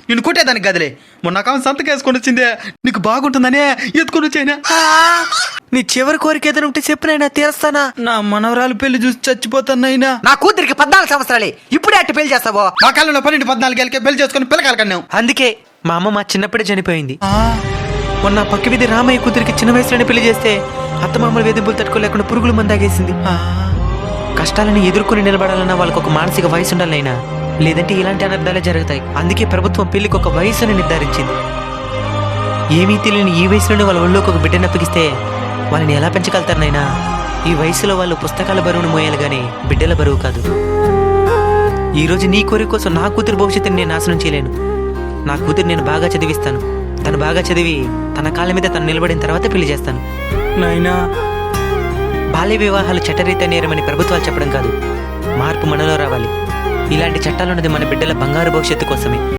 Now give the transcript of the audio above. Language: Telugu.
నిన్ను కొట్టేదానికి గదిలే. మొన్న కావాలి సంతకం వేసుకొని వచ్చిందే, నీకు బాగుంటుందనే ఎత్తుకొని వచ్చాయినా. నీ చివరి కోరిక ఏదైనా ఉంటే చెప్పినైనా తీరుస్తానా. నా మనవరాలు పెళ్లి చూసి చచ్చిపోతానైనా. నా కూతురికి 14 సంవత్సరాలే, ఇప్పుడే అట్టి పెళ్లి చేస్తావో? మా కాలంలో 12-14 ఏళ్ళకే పెళ్లి చేసుకుని పిల్లకాయలు కన్నాం. అందుకే మా అమ్మ మా చిన్నప్పుడే చనిపోయింది. మొన్న పక్క వీధి రామయ్య కూతురికి చిన్న వయసులోనే పెళ్లి చేస్తే అత్తమామల వేధింపులు తట్టుకోలేకుండా పురుగులు మందాగేసింది. కష్టాలను ఎదుర్కొని నిలబడాలన్నా వాళ్ళకు ఒక మానసిక వయసు ఉండాలైనా, లేదంటే ఇలాంటి అనర్థాలే జరుగుతాయి. అందుకే ప్రభుత్వం పెళ్లికి ఒక వయసుని నిర్ధారించింది. ఏమీ తెలియని ఈ వయసులోనే వాళ్ళ ఒళ్ళోకి ఒక బిడ్డను అప్పగిస్తే వాళ్ళని ఎలా పెంచగలుగుతారనైనా? ఈ వయసులో వాళ్ళు పుస్తకాల బరువును మోయాలి గానీ బిడ్డల బరువు కాదు. ఈరోజు నీ కోరిక కోసం నా కూతురు భవిష్యత్తుని నేను నాశనం చేయలేను. నా కూతురు నేను బాగా చదివిస్తాను. తను బాగా చదివి తన కాళ్ళ మీద తను నిలబడిన తర్వాత పెళ్లి చేస్తాను. నాయనా, బాల్య వివాహాలు చట్టరీత్యా నేరమని ప్రభుత్వాలు చెప్పడం కాదు, మార్పు మనలో రావాలి. ఇలాంటి చట్టాలున్నది మన బిడ్డల బంగారు భవిష్యత్తు కోసమే.